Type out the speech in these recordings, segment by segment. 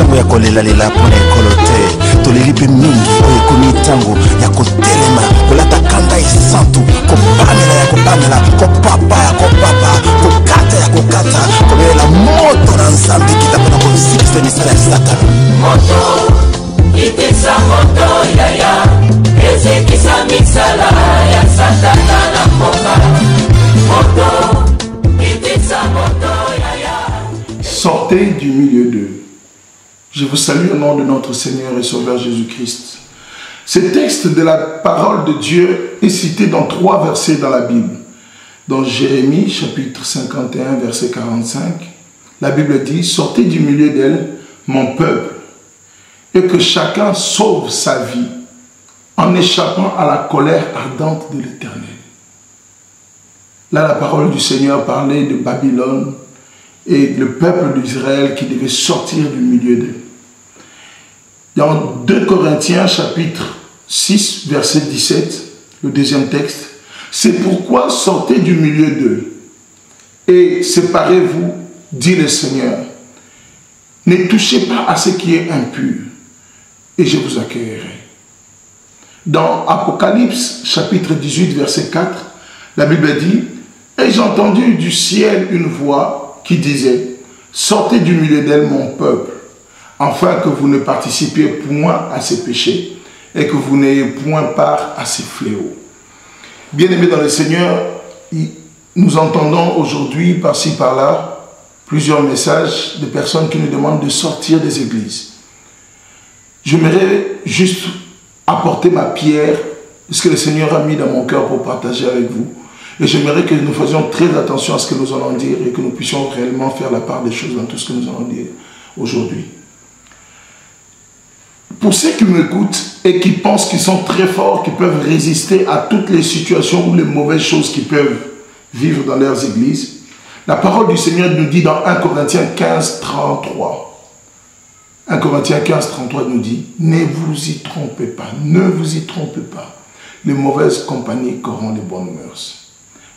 ntango ya kolelalela mpona ekolo te toleli mpe mingi oyo ekomi ntango ya kotelema kolata kanda esantu kopamela ya kopamela kopapa ya kopapa kokata ya kokata kobelela moto na nzambe kita mpona kozikisa misala ya satana moto itisa moto yaya ezikisa misala ya satana na mboka moto itisa moto yaya. Sortez du milieu d'eux. Je vous salue au nom de notre Seigneur et Sauveur Jésus-Christ. Ce texte de la parole de Dieu est cité dans 3 versets dans la Bible. Dans Jérémie, chapitre 51, verset 45, la Bible dit « Sortez du milieu d'elle, mon peuple, et que chacun sauve sa vie en échappant à la colère ardente de l'Éternel. » Là, la parole du Seigneur parlait de Babylone et le peuple d'Israël qui devait sortir du milieu d'eux. Dans 2 Corinthiens chapitre 6 verset 17, le deuxième texte, « C'est pourquoi sortez du milieu d'eux et séparez-vous, dit le Seigneur. Ne touchez pas à ce qui est impur et je vous accueillerai. » Dans Apocalypse chapitre 18 verset 4, la Bible dit, « Et j'ai entendu du ciel une voix qui disait, sortez du milieu d'elle mon peuple, afin que vous ne participiez point à ses péchés et que vous n'ayez point part à ses fléaux. » Bien-aimés dans le Seigneur, nous entendons aujourd'hui, par-ci, par-là, plusieurs messages de personnes qui nous demandent de sortir des églises. J'aimerais juste apporter ma pierre, ce que le Seigneur a mis dans mon cœur pour partager avec vous. Et j'aimerais que nous faisions très attention à ce que nous allons dire et que nous puissions réellement faire la part des choses dans tout ce que nous allons dire aujourd'hui. Pour ceux qui m'écoutent et qui pensent qu'ils sont très forts, qui peuvent résister à toutes les situations ou les mauvaises choses qu'ils peuvent vivre dans leurs églises, la parole du Seigneur nous dit dans 1 Corinthiens 15, 33. 1 Corinthiens 15, 33 nous dit, ne vous y trompez pas, ne vous y trompez pas. Les mauvaises compagnies corrompent les bonnes mœurs.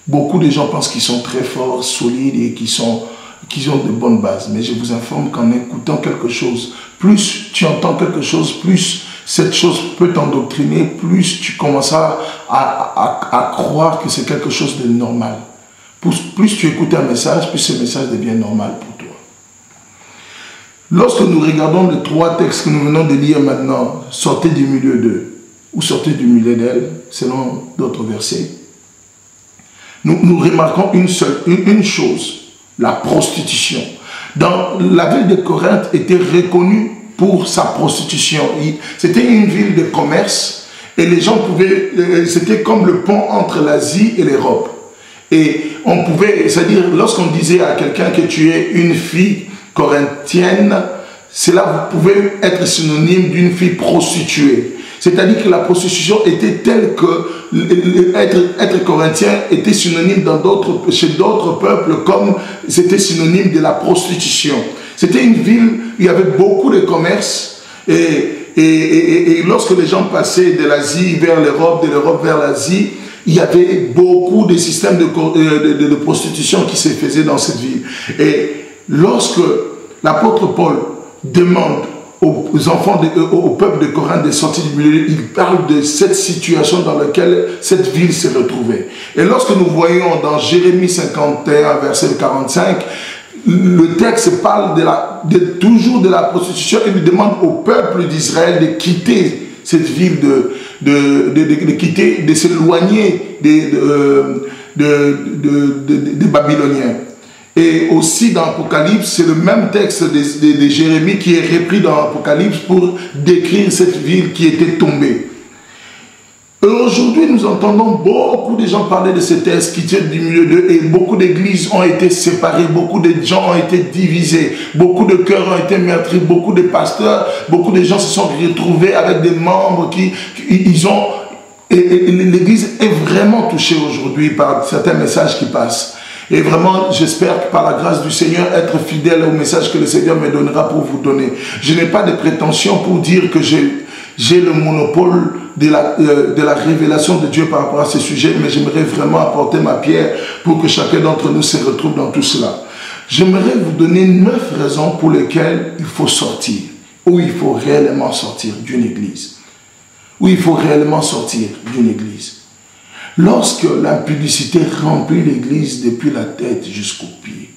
Beaucoup de gens pensent qu'ils sont très forts, solides et qu'ils ont de bonnes bases. Mais je vous informe qu'en écoutant quelque chose, plus tu entends quelque chose, plus cette chose peut t'endoctriner, plus tu commenceras à croire que c'est quelque chose de normal. Plus tu écoutes un message, plus ce message devient normal pour toi. Lorsque nous regardons les 3 textes que nous venons de lire maintenant, sortez du milieu d'eux, ou sortez du milieu d'elle, selon d'autres versets, nous remarquons une chose, la prostitution. Dans la ville de Corinthe était reconnue pour sa prostitution. C'était une ville de commerce et les gens pouvaient, c'était comme le pont entre l'Asie et l'Europe. Et on pouvait, c'est-à-dire lorsqu'on disait à quelqu'un que tu es une fille corinthienne, cela pouvait être synonyme d'une fille prostituée. C'est-à-dire que la prostitution était telle que être corinthien était synonyme chez d'autres peuples comme c'était synonyme de la prostitution. C'était une ville où il y avait beaucoup de commerce et lorsque les gens passaient de l'Asie vers l'Europe, de l'Europe vers l'Asie, il y avait beaucoup de systèmes de prostitution qui se faisaient dans cette ville. Et lorsque l'apôtre Paul demande aux enfants, au peuple de Corinthe de sortir du milieu, il parle de cette situation dans laquelle cette ville s'est retrouvée. Et lorsque nous voyons dans Jérémie 51, verset 45, le texte parle toujours de la prostitution et lui demande au peuple d'Israël de quitter cette ville, de s'éloigner des Babyloniens. Et aussi dans l'Apocalypse, c'est le même texte de Jérémie qui est repris dans l'Apocalypse pour décrire cette ville qui était tombée. Et aujourd'hui, nous entendons beaucoup de gens parler de ce texte qui tient du milieu d'eux et beaucoup d'églises ont été séparées, beaucoup de gens ont été divisés, beaucoup de cœurs ont été meurtris, beaucoup de pasteurs, beaucoup de gens se sont retrouvés avec des membres l'église est vraiment touchée aujourd'hui par certains messages qui passent. Et vraiment, j'espère que par la grâce du Seigneur, être fidèle au message que le Seigneur me donnera pour vous donner. Je n'ai pas de prétention pour dire que j'ai le monopole de la révélation de Dieu par rapport à ce sujet, mais j'aimerais vraiment apporter ma pierre pour que chacun d'entre nous se retrouve dans tout cela. J'aimerais vous donner 9 raisons pour lesquelles il faut sortir. où il faut réellement sortir d'une église. Où il faut réellement sortir d'une église. Lorsque l'impudicité remplit l'église depuis la tête jusqu'aux pieds,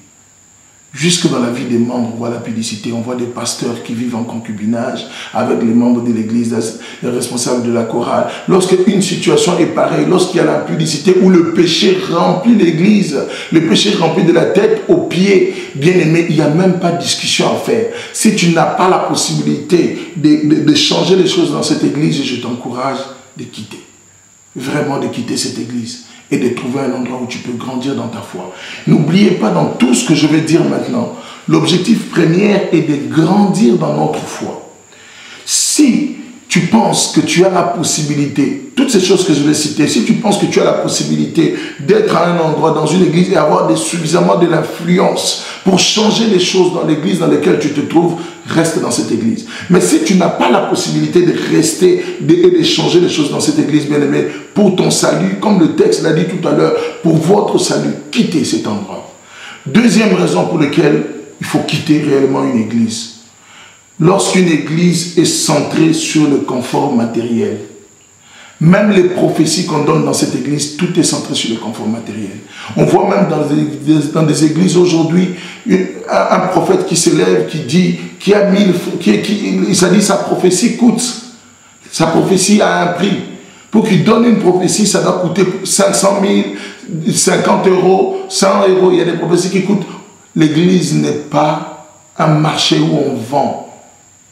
jusque dans la vie des membres, on voit la publicité, on voit des pasteurs qui vivent en concubinage avec les membres de l'église, les responsables de la chorale. Lorsque une situation est pareille, lorsqu'il y a la publicité où le péché remplit l'église, le péché remplit de la tête aux pieds, bien aimé, il n'y a même pas de discussion à faire. Si tu n'as pas la possibilité de changer les choses dans cette église, je t'encourage de quitter. Vraiment de quitter cette église et de trouver un endroit où tu peux grandir dans ta foi. N'oubliez pas dans tout ce que je vais dire maintenant, l'objectif premier est de grandir dans notre foi. Si tu penses que tu as la possibilité, toutes ces choses que je vais citer, si tu penses que tu as la possibilité d'être à un endroit dans une église et avoir suffisamment de l'influence pour changer les choses dans l'église dans laquelle tu te trouves, reste dans cette église. Mais si tu n'as pas la possibilité de rester et de changer les choses dans cette église, bien aimé, pour ton salut, comme le texte l'a dit tout à l'heure, pour votre salut, quittez cet endroit. Deuxième raison pour laquelle il faut quitter réellement une église. Lorsqu'une église est centrée sur le confort matériel, même les prophéties qu'on donne dans cette église, tout est centré sur le confort matériel. On voit même dans des églises aujourd'hui, un prophète qui s'élève, qui dit, ça dit sa prophétie coûte, sa prophétie a un prix. Pour qu'il donne une prophétie, ça doit coûter 500 000, 50 euros, 100 euros. Il y a des prophéties qui coûtent. L'église n'est pas un marché où on vend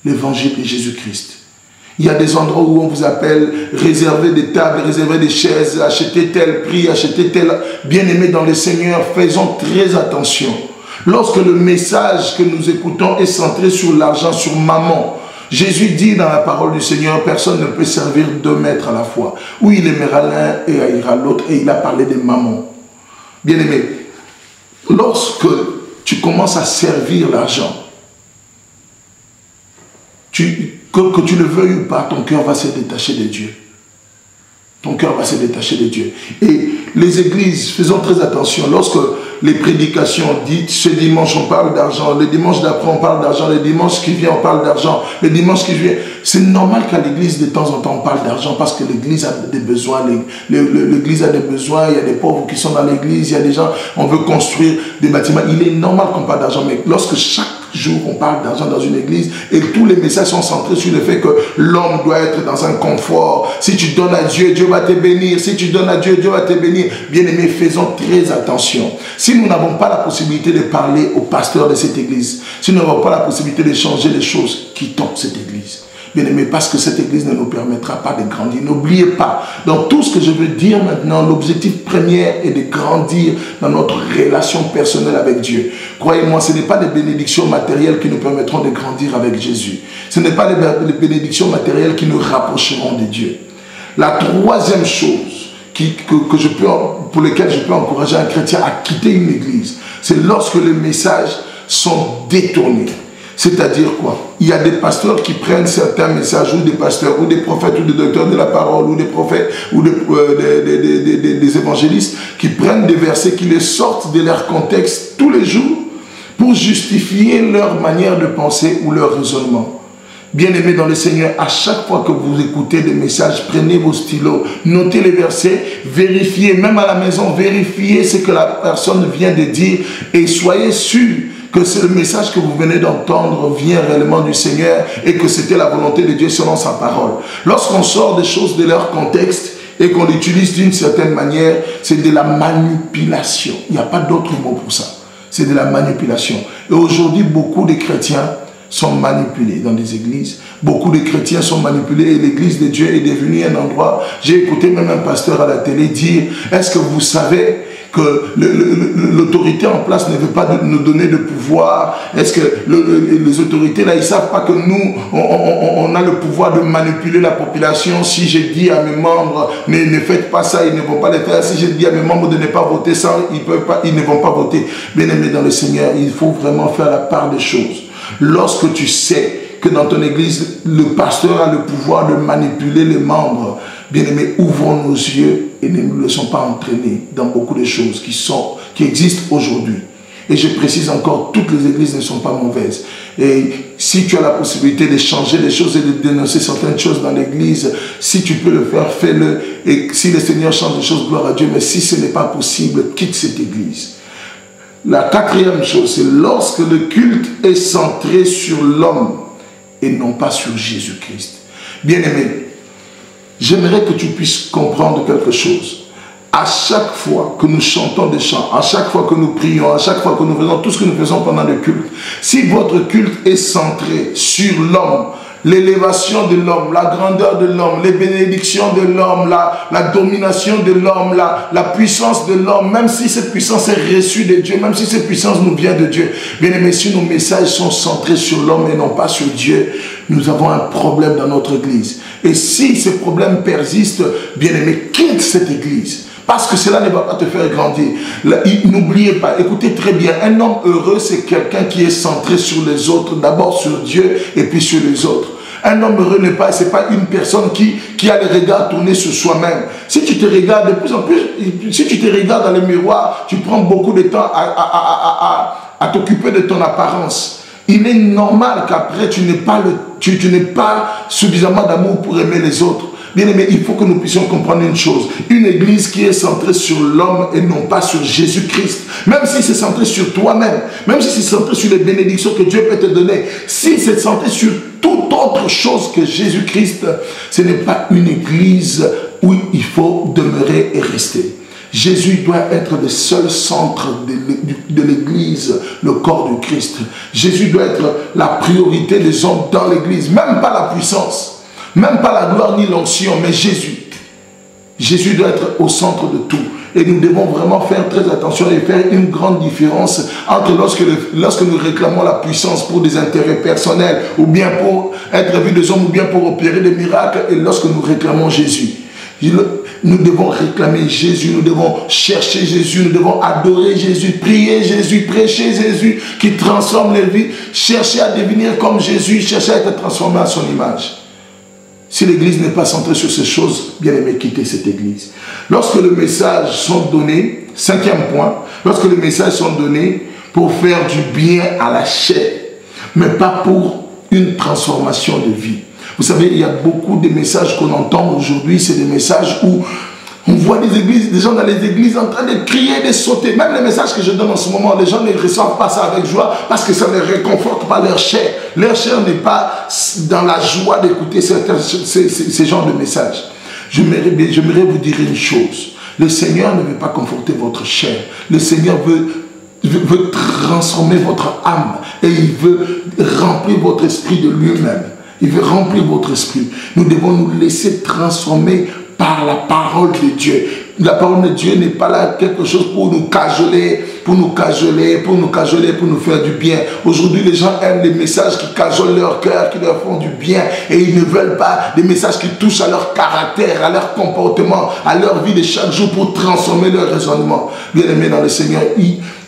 l'évangile de Jésus-Christ. Il y a des endroits où on vous appelle réserver des tables, réserver des chaises, acheter tel prix, acheter tel... Bien-aimés dans le Seigneur, faisons très attention. Lorsque le message que nous écoutons est centré sur l'argent, sur maman, Jésus dit dans la parole du Seigneur, personne ne peut servir 2 maîtres à la fois. Ou il aimera l'un et haïra l'autre, et il a parlé des mamans. Bien-aimés, lorsque tu commences à servir l'argent, que tu le veuilles ou pas, ton cœur va se détacher de Dieu. Ton cœur va se détacher de Dieu. Et les églises, faisons très attention, lorsque les prédications dites, ce dimanche on parle d'argent, le dimanche d'après on parle d'argent, le dimanche qui vient on parle d'argent, le dimanche qui vient, c'est normal qu'à l'église de temps en temps on parle d'argent parce que l'église a des besoins, l'église a des besoins, il y a des pauvres qui sont dans l'église, il y a des gens, on veut construire des bâtiments, il est normal qu'on parle d'argent, mais lorsque chaque jour on parle d'argent dans une église et tous les messages sont centrés sur le fait que l'homme doit être dans un confort, si tu donnes à Dieu, Dieu va te bénir, si tu donnes à Dieu, Dieu va te bénir. Bien aimés, faisons très attention. Si nous n'avons pas la possibilité de parler au pasteur de cette église, si nous n'avons pas la possibilité de changer les choses, quittons cette église. Bien aimé, parce que cette église ne nous permettra pas de grandir. N'oubliez pas, dans tout ce que je veux dire maintenant, l'objectif premier est de grandir dans notre relation personnelle avec Dieu. Croyez-moi, ce n'est pas des bénédictions matérielles qui nous permettront de grandir avec Jésus. Ce n'est pas les bénédictions matérielles qui nous rapprocheront de Dieu. La troisième chose pour laquelle je peux encourager un chrétien à quitter une église, c'est lorsque les messages sont détournés. C'est-à-dire quoi? Il y a des pasteurs qui prennent certains messages, ou des pasteurs, ou des prophètes, ou des docteurs de la parole, ou des prophètes, ou des évangélistes, qui prennent des versets, qui les sortent de leur contexte tous les jours, pour justifier leur manière de penser ou leur raisonnement. Bien-aimés dans le Seigneur, à chaque fois que vous écoutez des messages, prenez vos stylos, notez les versets, vérifiez, même à la maison, vérifiez ce que la personne vient de dire et soyez sûrs que c'est le message que vous venez d'entendre vient réellement du Seigneur et que c'était la volonté de Dieu selon sa parole. Lorsqu'on sort des choses de leur contexte et qu'on l'utilise d'une certaine manière, c'est de la manipulation. Il n'y a pas d'autre mot pour ça. C'est de la manipulation. Et aujourd'hui, beaucoup de chrétiens sont manipulés dans des églises. Beaucoup de chrétiens sont manipulés et l'église de Dieu est devenue un endroit. J'ai écouté même un pasteur à la télé dire, est-ce que vous savez que l'autorité en place ne veut pas nous donner de pouvoir? Est-ce que les autorités là, ils ne savent pas que nous, on a le pouvoir de manipuler la population? Si je dis à mes membres, ne faites pas ça, ils ne vont pas le faire. Si je dis à mes membres de ne pas voter ça, ils ne vont pas voter. Bien-aimés dans le Seigneur, il faut vraiment faire la part des choses. Lorsque tu sais que dans ton église, le pasteur a le pouvoir de manipuler les membres, bien-aimés, ouvrons nos yeux et ne nous laissons pas entraîner dans beaucoup de choses qui existent aujourd'hui. Et je précise encore, toutes les églises ne sont pas mauvaises. Et si tu as la possibilité de changer les choses et de dénoncer certaines choses dans l'église, si tu peux le faire, fais-le. Et si le Seigneur change les choses, gloire à Dieu. Mais si ce n'est pas possible, quitte cette église. La quatrième chose, c'est lorsque le culte est centré sur l'homme et non pas sur Jésus-Christ. Bien-aimé, j'aimerais que tu puisses comprendre quelque chose. À chaque fois que nous chantons des chants, à chaque fois que nous prions, à chaque fois que nous faisons tout ce que nous faisons pendant le culte, si votre culte est centré sur l'homme, l'élévation de l'homme, la grandeur de l'homme, les bénédictions de l'homme, la domination de l'homme, la puissance de l'homme, même si cette puissance est reçue de Dieu, même si cette puissance nous vient de Dieu, bien aimé, si nos messages sont centrés sur l'homme et non pas sur Dieu, nous avons un problème dans notre église. Et si ce problème persiste, bien aimé, quitte cette église. Parce que cela ne va pas te faire grandir. N'oubliez pas, écoutez très bien, un homme heureux, c'est quelqu'un qui est centré sur les autres, d'abord sur Dieu et puis sur les autres. Un homme heureux c'est pas une personne qui a le regard tourné sur soi-même. Si tu te regardes de plus en plus, si tu te regardes dans le miroir, tu prends beaucoup de temps à t'occuper de ton apparence. Il est normal qu'après tu n'aies pas suffisamment d'amour pour aimer les autres. Bien aimé, il faut que nous puissions comprendre une chose. Une église qui est centrée sur l'homme et non pas sur Jésus-Christ. Même si c'est centré sur toi-même, même si c'est centré sur les bénédictions que Dieu peut te donner, si c'est centré sur toute autre chose que Jésus-Christ, ce n'est pas une église où il faut demeurer et rester. Jésus doit être le seul centre de l'église, le corps du Christ. Jésus doit être la priorité des hommes dans l'église, même pas la puissance. Même pas la gloire ni l'onction, mais Jésus. Jésus doit être au centre de tout. Et nous devons vraiment faire très attention et faire une grande différence entre lorsque nous réclamons la puissance pour des intérêts personnels, ou bien pour être vus des hommes, ou bien pour opérer des miracles, et lorsque nous réclamons Jésus. Nous devons réclamer Jésus, nous devons chercher Jésus, nous devons adorer Jésus, prier Jésus, prêcher Jésus qui transforme les vies, chercher à devenir comme Jésus, chercher à être transformé à son image. Si l'église n'est pas centrée sur ces choses, bien aimé, quittez cette église. Lorsque les messages sont donnés, cinquième point, lorsque les messages sont donnés pour faire du bien à la chair, mais pas pour une transformation de vie. Vous savez, il y a beaucoup de messages qu'on entend aujourd'hui, c'est des messages où on voit des gens dans les églises en train de crier, de sauter. Même les messages que je donne en ce moment, les gens ne reçoivent pas ça avec joie parce que ça ne réconforte pas leur chair. Leur chair n'est pas dans la joie d'écouter ces genres de messages. J'aimerais vous dire une chose. Le Seigneur ne veut pas conforter votre chair. Le Seigneur veut transformer votre âme et il veut remplir votre esprit de lui-même. Il veut remplir votre esprit. Nous devons nous laisser transformer par la parole de Dieu. La parole de Dieu n'est pas là quelque chose pour nous cajoler, pour nous faire du bien. Aujourd'hui, les gens aiment les messages qui cajolent leur cœur, qui leur font du bien. Et ils ne veulent pas des messages qui touchent à leur caractère, à leur comportement, à leur vie de chaque jour pour transformer leur raisonnement. Bien-aimé dans le Seigneur,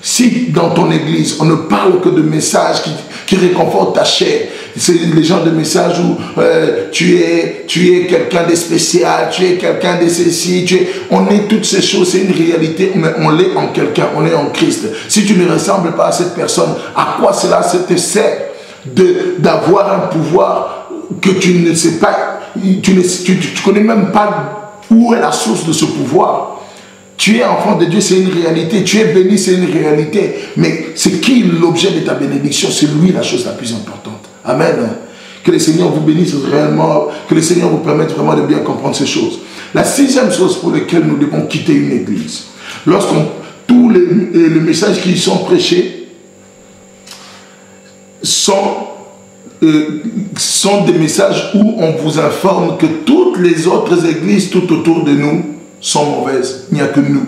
si dans ton église, on ne parle que de messages qui réconfortent ta chair, c'est les genres de messages où tu es quelqu'un de spécial, tu es quelqu'un de ceci, on est toutes ces choses, c'est une réalité, mais on l'est en quelqu'un, on est en Christ. Si tu ne ressembles pas à cette personne, à quoi cela te sert d'avoir un pouvoir que tu ne sais pas, tu connais même pas où est la source de ce pouvoir? Tu es enfant de Dieu, c'est une réalité. Tu es béni, c'est une réalité. Mais c'est qui l'objet de ta bénédiction? C'est lui la chose la plus importante. Amen. Que le Seigneur vous bénisse réellement, que le Seigneur vous permette vraiment de bien comprendre ces choses. La sixième chose pour laquelle nous devons quitter une église, tous les messages qui y sont prêchés sont des messages où on vous informe que toutes les autres églises tout autour de nous sont mauvaises. Il n'y a que nous.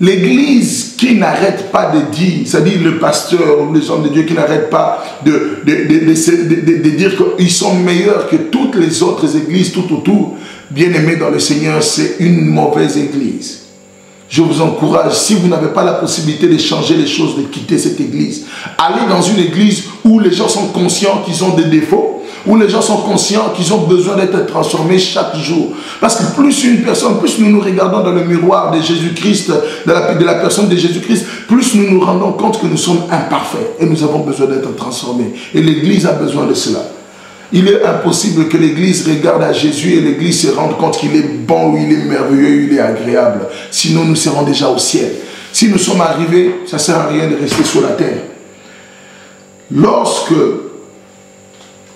L'église qui n'arrête pas de dire, c'est-à-dire le pasteur ou les hommes de Dieu qui n'arrêtent pas de dire qu'ils sont meilleurs que toutes les autres églises tout autour, bien aimés dans le Seigneur, c'est une mauvaise église. Je vous encourage, si vous n'avez pas la possibilité de changer les choses, de quitter cette église, allez dans une église où les gens sont conscients qu'ils ont des défauts, où les gens sont conscients qu'ils ont besoin d'être transformés chaque jour. Parce que plus une personne, plus nous nous regardons dans le miroir de Jésus-Christ, de la personne de Jésus-Christ, plus nous nous rendons compte que nous sommes imparfaits et nous avons besoin d'être transformés. Et l'Église a besoin de cela. Il est impossible que l'Église regarde à Jésus et l'Église se rende compte qu'il est bon, il est merveilleux, il est agréable. Sinon, nous serons déjà au ciel. Si nous sommes arrivés, ça ne sert à rien de rester sur la terre. Lorsque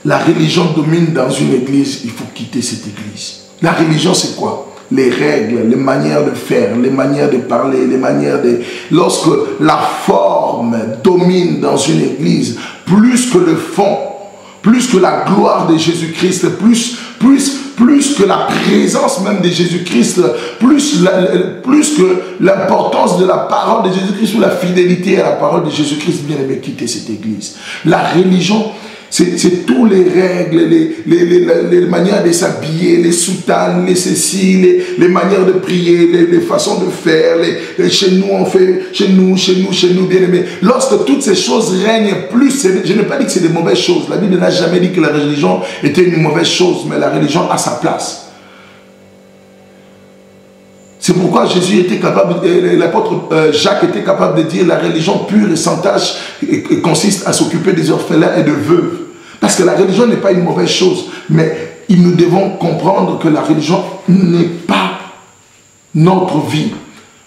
la religion domine dans une église, il faut quitter cette église. La religion, c'est quoi? Les règles, les manières de faire, les manières de parler, les manières de... Lorsque la forme domine dans une église, plus que le fond, plus que la gloire de Jésus-Christ, plus que la présence même de Jésus-Christ, plus que l'importance de la parole de Jésus-Christ ou la fidélité à la parole de Jésus-Christ, bien aimé, quitter cette église. La religion, c'est tous les règles, les manières de s'habiller, les soutanes, les ceci, les manières de prier, les façons de faire, chez nous on fait, chez nous, bien aimé. Lorsque toutes ces choses règnent plus, je n'ai pas dit que c'est des mauvaises choses. La Bible n'a jamais dit que la religion était une mauvaise chose, mais la religion a sa place. C'est pourquoi Jésus était capable, l'apôtre Jacques était capable de dire la religion pure et sans tache consiste à s'occuper des orphelins et de veuves. Parce que la religion n'est pas une mauvaise chose, mais nous devons comprendre que la religion n'est pas notre vie.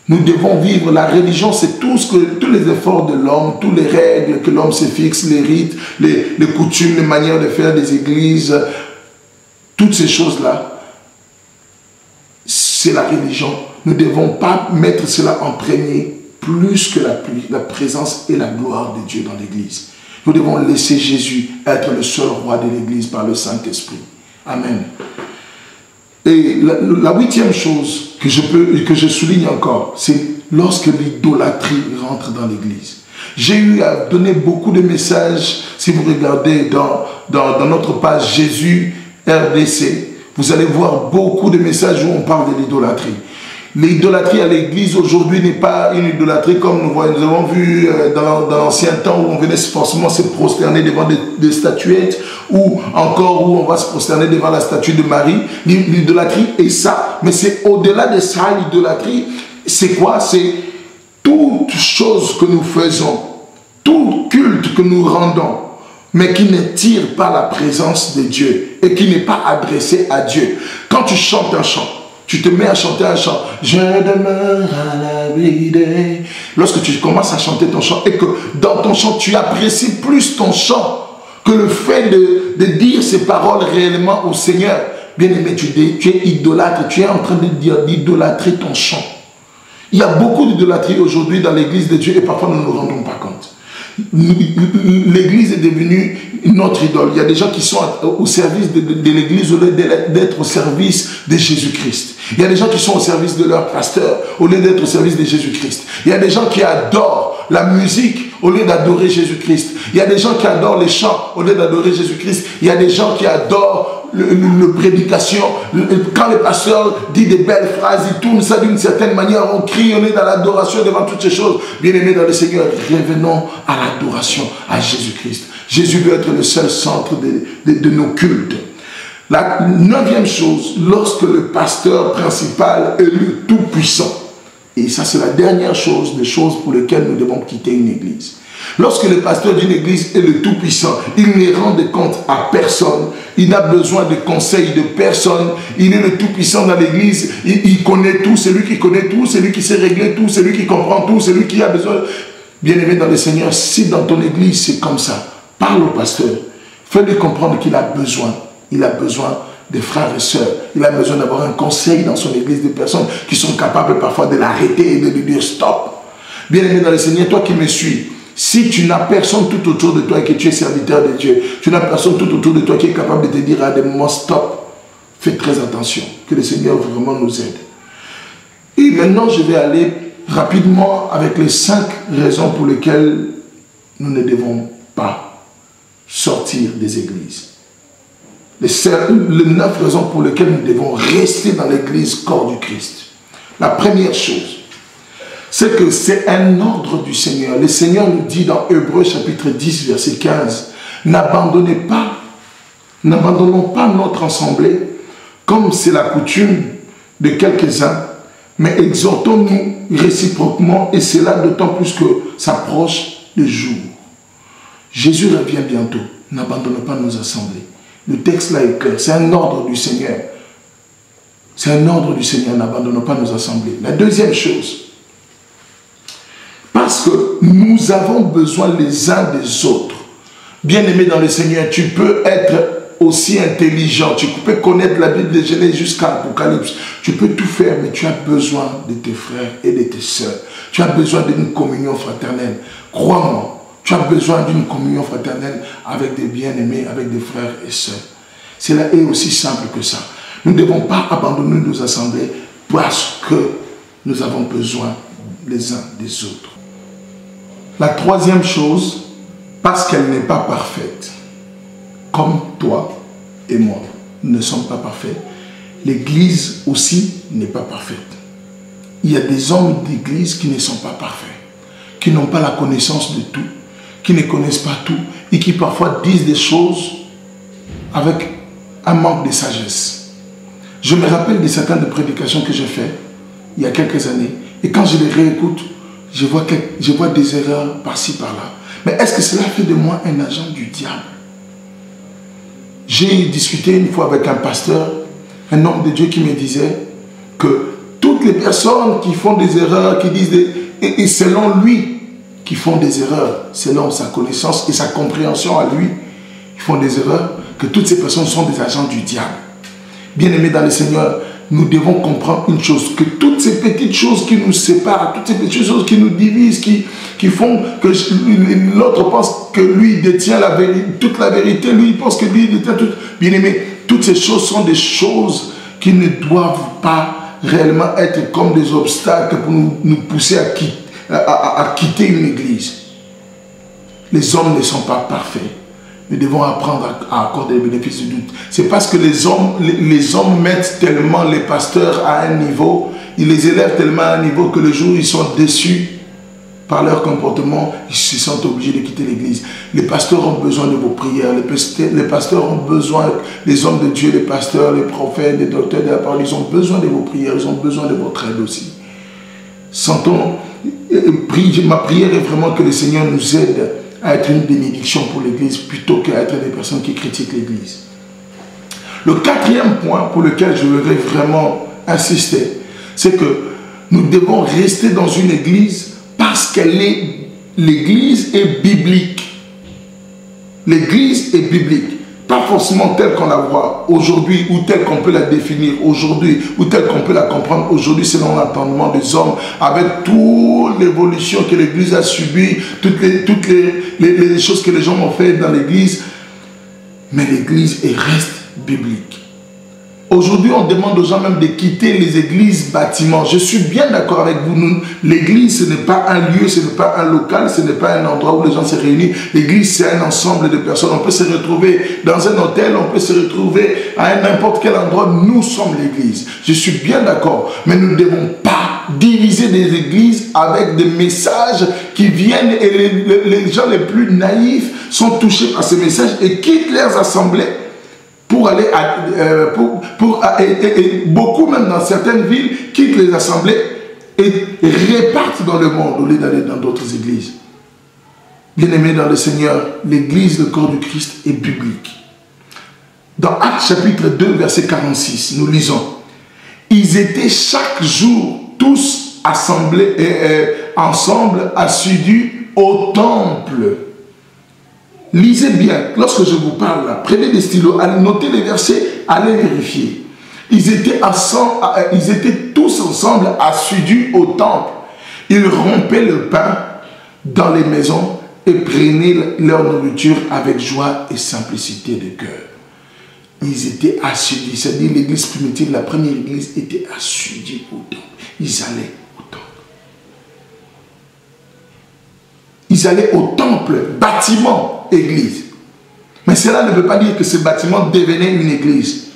Nous devons vivre. La religion, c'est tous les efforts de l'homme, toutes les règles que l'homme se fixe, les rites, les coutumes, les manières de faire des églises, toutes ces choses-là, c'est la religion. Nous ne devons pas mettre cela en premier plus que la présence et la gloire de Dieu dans l'église. Nous devons laisser Jésus être le seul roi de l'église par le Saint-Esprit. Amen. Et la huitième chose que je souligne encore, c'est lorsque l'idolâtrie rentre dans l'église. J'ai eu à donner beaucoup de messages, si vous regardez dans notre page Jésus RDC, vous allez voir beaucoup de messages où on parle de l'idolâtrie. L'idolâtrie à l'église aujourd'hui n'est pas une idolâtrie comme nous avons vu dans l'ancien temps où on venait forcément se prosterner devant des statuettes ou encore où on va se prosterner devant la statue de Marie. L'idolâtrie est ça, mais c'est au-delà de ça. L'idolâtrie, c'est quoi? C'est toute chose que nous faisons, tout culte que nous rendons, mais qui ne tire pas la présence de Dieu et qui n'est pas adressé à Dieu. Quand tu chantes un chant, tu te mets à chanter un chant. Je demeure à l'abri des... Lorsque tu commences à chanter ton chant et que dans ton chant, tu apprécies plus ton chant que le fait de dire ces paroles réellement au Seigneur. Bien aimé, tu es idolâtre. Tu es en train d'idolâtrer ton chant. Il y a beaucoup d'idolâtrie aujourd'hui dans l'église de Dieu et parfois nous ne nous rendons pas compte. L'église est devenue notre idole. Il y a des gens qui sont au service de l'église au lieu d'être au service de Jésus-Christ. Il y a des gens qui sont au service de leur pasteur au lieu d'être au service de Jésus-Christ. Il y a des gens qui adorent la musique au lieu d'adorer Jésus-Christ. Il y a des gens qui adorent les chants au lieu d'adorer Jésus-Christ. Il y a des gens qui adorent le prédication. Quand le pasteur dit des belles phrases, il tourne ça d'une certaine manière, on crie, on est dans l'adoration devant toutes ces choses. Bien-aimés dans le Seigneur, revenons à l'adoration à Jésus-Christ. Jésus veut être le seul centre de nos cultes. La neuvième chose, lorsque le pasteur principal est le Tout-Puissant, et ça c'est la dernière chose, des choses pour lesquelles nous devons quitter une église. Lorsque le pasteur d'une église est le Tout-Puissant, il ne rend de compte à personne, il n'a besoin de conseils de personne, il est le Tout-Puissant dans l'église, il connaît tout, c'est lui qui connaît tout, c'est lui qui sait régler tout, c'est lui qui comprend tout, c'est lui qui a besoin. Bien-aimé dans le Seigneur, si dans ton église c'est comme ça, parle au pasteur, fais-lui comprendre qu'il a besoin des frères et sœurs, il a besoin d'avoir un conseil dans son église, des personnes qui sont capables parfois de l'arrêter et de lui dire stop. Bien-aimé dans le Seigneur, toi qui me suis, si tu n'as personne tout autour de toi et que tu es serviteur de Dieu, tu n'as personne tout autour de toi qui est capable de te dire à des moments stop, fais très attention, que le Seigneur vraiment nous aide. Et maintenant, je vais aller rapidement avec les 5 raisons pour lesquelles nous ne devons pas sortir des églises. Les 9 raisons pour lesquelles nous devons rester dans l'église corps du Christ. La première chose, c'est que c'est un ordre du Seigneur. Le Seigneur nous dit dans Hébreux chapitre 10, verset 15, n'abandonnons pas notre assemblée comme c'est la coutume de quelques-uns, mais exhortons-nous réciproquement, et c'est là d'autant plus que s'approche le jour. Jésus revient bientôt. N'abandonnons pas nos assemblées. Le texte là est clair. C'est un ordre du Seigneur. C'est un ordre du Seigneur. N'abandonnons pas nos assemblées. La deuxième chose, parce que nous avons besoin les uns des autres. Bien-aimé dans le Seigneur, tu peux être aussi intelligent, tu peux connaître la Bible de Genèse jusqu'à l'Apocalypse, tu peux tout faire, mais tu as besoin de tes frères et de tes sœurs. Tu as besoin d'une communion fraternelle. Crois-moi, tu as besoin d'une communion fraternelle avec des bien-aimés, avec des frères et sœurs. Cela est aussi simple que ça. Nous ne devons pas abandonner nos assemblées parce que nous avons besoin les uns des autres. La troisième chose, parce qu'elle n'est pas parfaite, comme toi et moi, nous ne sommes pas parfaits, l'Église aussi n'est pas parfaite. Il y a des hommes d'Église qui ne sont pas parfaits, qui n'ont pas la connaissance de tout, qui ne connaissent pas tout et qui parfois disent des choses avec un manque de sagesse. Je me rappelle de certaines prédications que j'ai faites il y a quelques années et quand je les réécoute, je vois des erreurs par-ci, par-là. Mais est-ce que cela fait de moi un agent du diable? J'ai discuté une fois avec un pasteur, un homme de Dieu qui me disait que toutes les personnes qui font des erreurs, qui disent et selon lui, qui font des erreurs, selon sa connaissance et sa compréhension à lui, qui font des erreurs, que toutes ces personnes sont des agents du diable. Bien-aimés dans le Seigneur, nous devons comprendre une chose, que toutes ces petites choses qui nous séparent, toutes ces petites choses qui nous divisent, qui font que l'autre pense que lui détient la vérité, toute la vérité, lui il pense que lui détient tout. Bien-aimés, toutes ces choses sont des choses qui ne doivent pas réellement être comme des obstacles pour nous pousser à quitter une église. Les hommes ne sont pas parfaits. Nous devons apprendre à accorder le bénéfice du doute. C'est parce que les hommes mettent tellement les pasteurs à un niveau, ils les élèvent tellement à un niveau que le jour où ils sont déçus par leur comportement, ils se sentent obligés de quitter l'église. Les pasteurs ont besoin de vos prières, les pasteurs ont besoin, les hommes de Dieu, les pasteurs, les prophètes, les docteurs de la parole, ils ont besoin de vos prières, ils ont besoin de votre aide aussi. Sentons, ma prière est vraiment que le Seigneur nous aide à être une bénédiction pour l'Église plutôt qu'à être des personnes qui critiquent l'Église. Le quatrième point pour lequel je voudrais vraiment insister, c'est que nous devons rester dans une Église parce qu'elle est, l'Église est biblique. L'Église est biblique. Pas forcément telle qu'on la voit aujourd'hui ou telle qu'on peut la définir aujourd'hui ou telle qu'on peut la comprendre aujourd'hui selon l'entendement des hommes avec toute l'évolution que l'Église a subie, toutes les choses que les gens ont fait dans l'Église. Mais l'Église reste biblique. Aujourd'hui, on demande aux gens même de quitter les églises bâtiments. Je suis bien d'accord avec vous. L'église, ce n'est pas un lieu, ce n'est pas un local, ce n'est pas un endroit où les gens se réunissent. L'église, c'est un ensemble de personnes. On peut se retrouver dans un hôtel, on peut se retrouver à n'importe quel endroit. Nous sommes l'église. Je suis bien d'accord. Mais nous ne devons pas diviser des églises avec des messages qui viennent et les gens les plus naïfs sont touchés par ces messages et quittent leurs assemblées pour aller et beaucoup même dans certaines villes quittent les assemblées et répartent dans le monde au lieu d'aller dans d'autres églises. Bien-aimés dans le Seigneur, l'église, le corps du Christ est biblique. Dans Actes chapitre 2 verset 46, nous lisons: ils étaient chaque jour tous assemblés ensemble assidus au temple. Lisez bien, lorsque je vous parle là, prenez des stylos, allez noter les versets, allez vérifier. Ils étaient tous ensemble assidus au temple. Ils rompaient le pain dans les maisons et prenaient leur nourriture avec joie et simplicité de cœur. Ils étaient assidus, c'est-à-dire l'église primitive, la première église était assidue au temple. Ils allaient au temple. Ils allaient au temple, bâtiment, église. Mais cela ne veut pas dire que ce bâtiment devenait une église.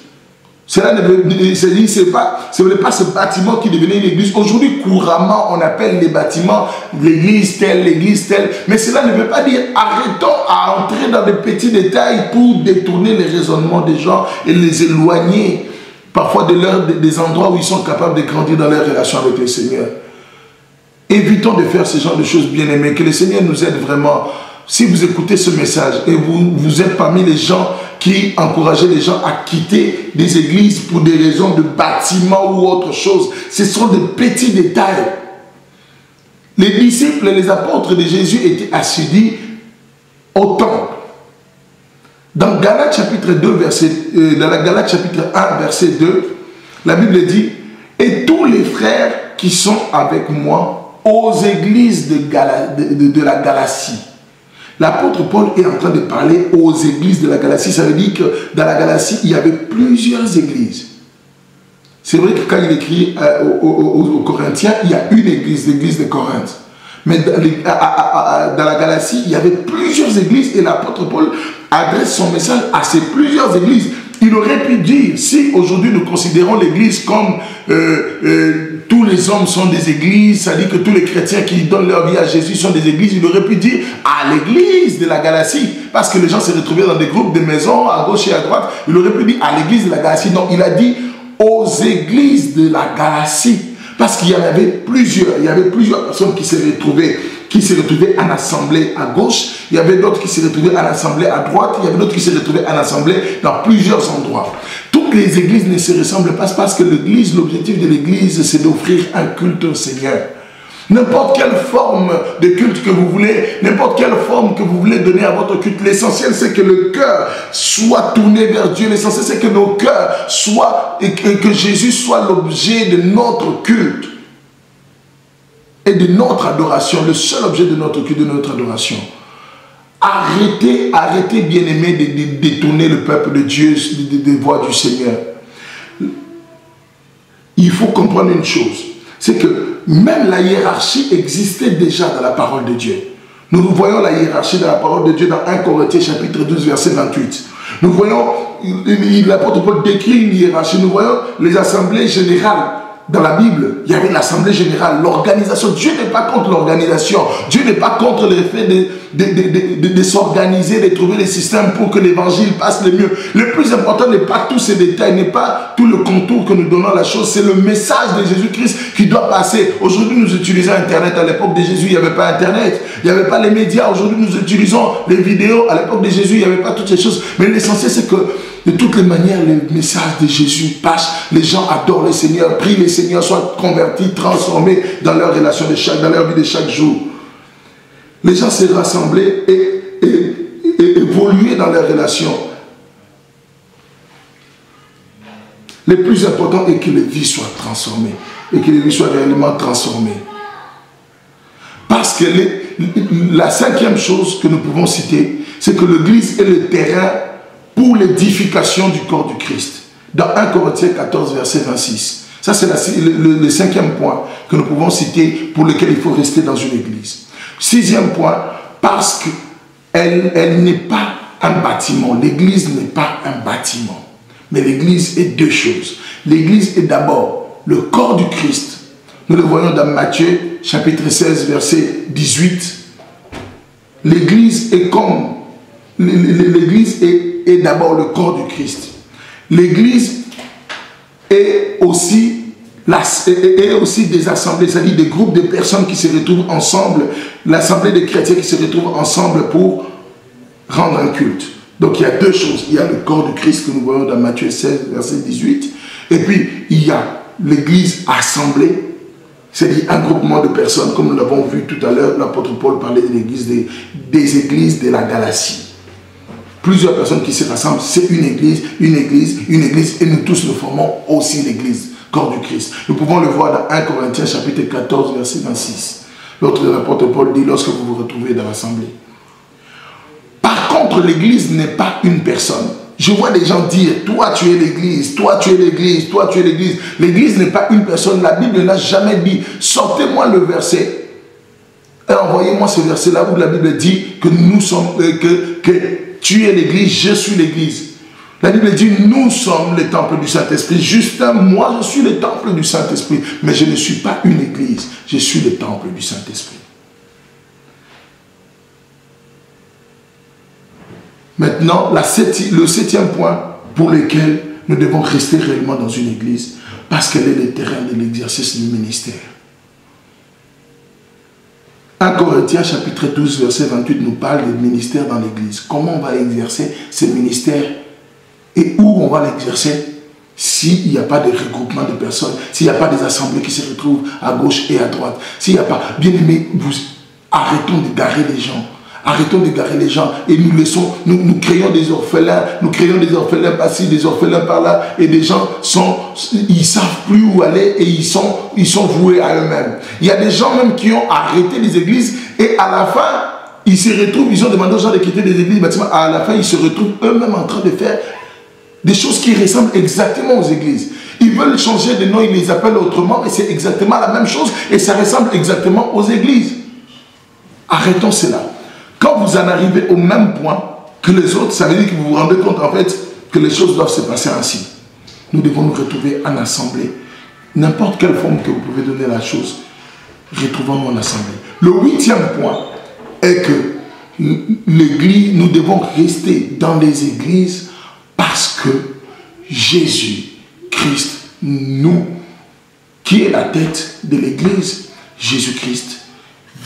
Cela ne veut pas ce bâtiment qui devenait une église. Aujourd'hui, couramment, on appelle les bâtiments l'église telle, mais cela ne veut pas dire arrêtons à entrer dans des petits détails pour détourner les raisonnements des gens et les éloigner parfois des endroits où ils sont capables de grandir dans leur relation avec le Seigneur. Évitons de faire ce genre de choses, bien-aimés. Que le Seigneur nous aide vraiment. Si vous écoutez ce message et vous êtes parmi les gens qui encouragent les gens à quitter des églises pour des raisons de bâtiment ou autre chose, ce sont des petits détails. Les disciples et les apôtres de Jésus étaient assidus au temple. Dans Galates chapitre 2, dans la Galates chapitre 1, verset 2, la Bible dit « Et tous les frères qui sont avec moi aux églises de la Galatie. » L'apôtre Paul est en train de parler aux églises de la Galatie. Ça veut dire que dans la Galatie, il y avait plusieurs églises. C'est vrai que quand il écrit aux Corinthiens, il y a une église, l'église de Corinthe. Mais dans la Galatie, il y avait plusieurs églises et l'apôtre Paul adresse son message à ces plusieurs églises. Il aurait pu dire, si aujourd'hui nous considérons l'église comme tous les hommes sont des églises, c'est-à-dire que tous les chrétiens qui donnent leur vie à Jésus sont des églises, il aurait pu dire à l'église de la Galatie, parce que les gens se retrouvaient dans des groupes de maisons à gauche et à droite, il aurait pu dire à l'église de la Galatie. Non, il a dit aux églises de la Galatie, parce qu'il y en avait plusieurs, il y avait plusieurs personnes qui se retrouvaient en assemblée à gauche, il y avait d'autres qui se retrouvaient en assemblée à droite, il y avait d'autres qui se retrouvaient en assemblée dans plusieurs endroits. Toutes les églises ne se ressemblent pas parce que l'église, l'objectif de l'église, c'est d'offrir un culte au Seigneur. N'importe quelle forme de culte que vous voulez, n'importe quelle forme que vous voulez donner à votre culte, l'essentiel c'est que le cœur soit tourné vers Dieu, l'essentiel c'est que nos cœurs soient, et que Jésus soit l'objet de notre culte et de notre adoration, le seul objet de notre culte, de notre adoration. Arrêtez bien-aimés de détourner le peuple de Dieu des voies du Seigneur. Il faut comprendre une chose, c'est que même la hiérarchie existait déjà dans la parole de Dieu. Nous voyons la hiérarchie dans la parole de Dieu dans 1 Corinthiens chapitre 12 verset 28. Nous voyons, l'apôtre Paul décrit une hiérarchie, nous voyons les assemblées générales. Dans la Bible, il y avait l'assemblée générale, l'organisation. Dieu n'est pas contre l'organisation. Dieu n'est pas contre le fait de s'organiser, de trouver des systèmes pour que l'évangile passe le mieux. Le plus important n'est pas tous ces détails, n'est pas tout le contour que nous donnons à la chose. C'est le message de Jésus-Christ qui doit passer. Aujourd'hui, nous utilisons Internet. À l'époque de Jésus, il n'y avait pas Internet. Il n'y avait pas les médias. Aujourd'hui, nous utilisons les vidéos. À l'époque de Jésus, il n'y avait pas toutes ces choses. Mais l'essentiel, c'est que de toutes les manières, le message de Jésus passe. Les gens adorent le Seigneur, prient le Seigneur, soient convertis, transformés dans leur relation dans leur vie de chaque jour. Les gens se rassemblaient et évoluer dans leur relation. Le plus important est que les vies soient transformées et que les vies soient réellement transformées. Parce que la cinquième chose que nous pouvons citer, c'est que l'Église est le terrain pour l'édification du corps du Christ. Dans 1 Corinthiens 14, verset 26. Ça, c'est le cinquième point que nous pouvons citer pour lequel il faut rester dans une église. Sixième point, parce qu'elle n'est pas un bâtiment. L'église n'est pas un bâtiment. Mais l'église est deux choses. L'église est d'abord le corps du Christ. Nous le voyons dans Matthieu, chapitre 16, verset 18. L'église est comme... L'église est d'abord le corps du Christ. L'église est aussi des assemblées, c'est-à-dire des groupes de personnes qui se retrouvent ensemble, l'assemblée des chrétiens qui se retrouvent ensemble pour rendre un culte. Donc il y a deux choses. Il y a le corps du Christ que nous voyons dans Matthieu 16, verset 18. Et puis il y a l'église assemblée, c'est-à-dire un groupement de personnes, comme nous l'avons vu tout à l'heure, l'apôtre Paul parlait de l'église des églises de la Galatie. Plusieurs personnes qui se rassemblent, c'est une église, et nous tous nous formons aussi l'église, corps du Christ. Nous pouvons le voir dans 1 Corinthiens chapitre 14, verset 26. L'autre de l'apôtre Paul dit, lorsque vous vous retrouvez dans l'assemblée. Par contre, l'église n'est pas une personne. Je vois des gens dire, toi tu es l'église, toi tu es l'église, toi tu es l'église. L'église n'est pas une personne. La Bible n'a jamais dit, sortez-moi le verset. Et envoyez-moi ce verset-là où la Bible dit que nous sommes, que tu es l'église, je suis l'église. La Bible dit, nous sommes le temple du Saint-Esprit. Justin, moi je suis le temple du Saint-Esprit. Mais je ne suis pas une église, je suis le temple du Saint-Esprit. Maintenant, le septième point pour lequel nous devons rester réellement dans une église parce qu'elle est le terrain de l'exercice du ministère. 1 Corinthiens chapitre 12 verset 28 nous parle du ministère dans l'église. Comment on va exercer ce ministère et où on va l'exercer s'il n'y a pas de regroupement de personnes, s'il n'y a pas des assemblées qui se retrouvent à gauche et à droite, s'il n'y a pas... Bien aimé, arrêtons de garer les gens. Arrêtons de garer les gens et nous laissons, nous créons des orphelins par-ci, des orphelins par-là, et des gens ils ne savent plus où aller et ils sont voués à eux-mêmes. Il y a des gens même qui ont arrêté les églises et à la fin, ils se retrouvent, ils ont demandé aux gens de quitter les églises, bâtiments, à la fin, ils se retrouvent eux-mêmes en train de faire des choses qui ressemblent exactement aux églises. Ils veulent changer de nom, ils les appellent autrement, mais c'est exactement la même chose et ça ressemble exactement aux églises. Arrêtons cela. Quand vous en arrivez au même point que les autres, ça veut dire que vous vous rendez compte en fait que les choses doivent se passer ainsi. Nous devons nous retrouver en assemblée. N'importe quelle forme que vous pouvez donner à la chose, retrouvons-nous en assemblée. Le 8e point est que l'église, nous devons rester dans les églises parce que Jésus-Christ, nous, qui est la tête de l'église, Jésus-Christ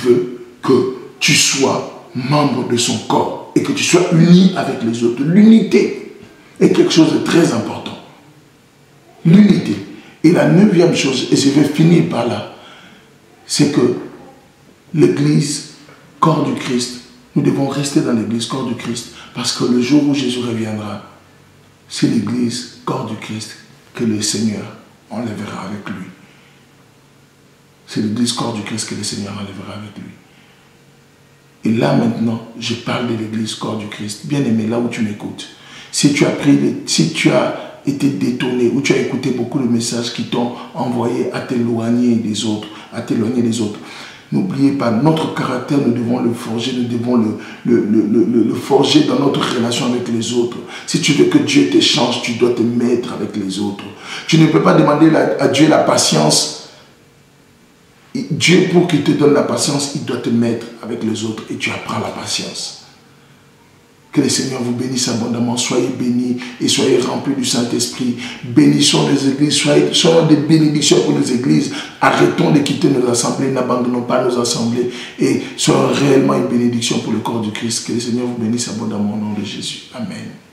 veut que tu sois membre de son corps et que tu sois uni avec les autres. L'unité est quelque chose de très important. L'unité. Et la 9e chose, et je vais finir par là, c'est que l'église, corps du Christ, nous devons rester dans l'église, corps du Christ, parce que le jour où Jésus reviendra, c'est l'église, corps du Christ, que le Seigneur enlèvera avec lui. C'est l'église, corps du Christ, que le Seigneur enlèvera avec lui. Et là maintenant, je parle de l'église, corps du Christ. Bien-aimé, là où tu m'écoutes, si tu as été détourné ou tu as écouté beaucoup de messages qui t'ont envoyé à t'éloigner des autres, n'oubliez pas, notre caractère, nous devons le forger, nous devons le forger dans notre relation avec les autres. Si tu veux que Dieu te change, tu dois te mettre avec les autres. Tu ne peux pas demander à Dieu la patience. Dieu, pour qu'il te donne la patience, il doit te mettre avec les autres et tu apprends la patience. Que le Seigneur vous bénisse abondamment. Soyez bénis et soyez remplis du Saint-Esprit. Bénissons les églises, soyons des bénédictions pour nos églises. Arrêtons de quitter nos assemblées, n'abandonnons pas nos assemblées et soyons réellement une bénédiction pour le corps du Christ. Que le Seigneur vous bénisse abondamment au nom de Jésus. Amen.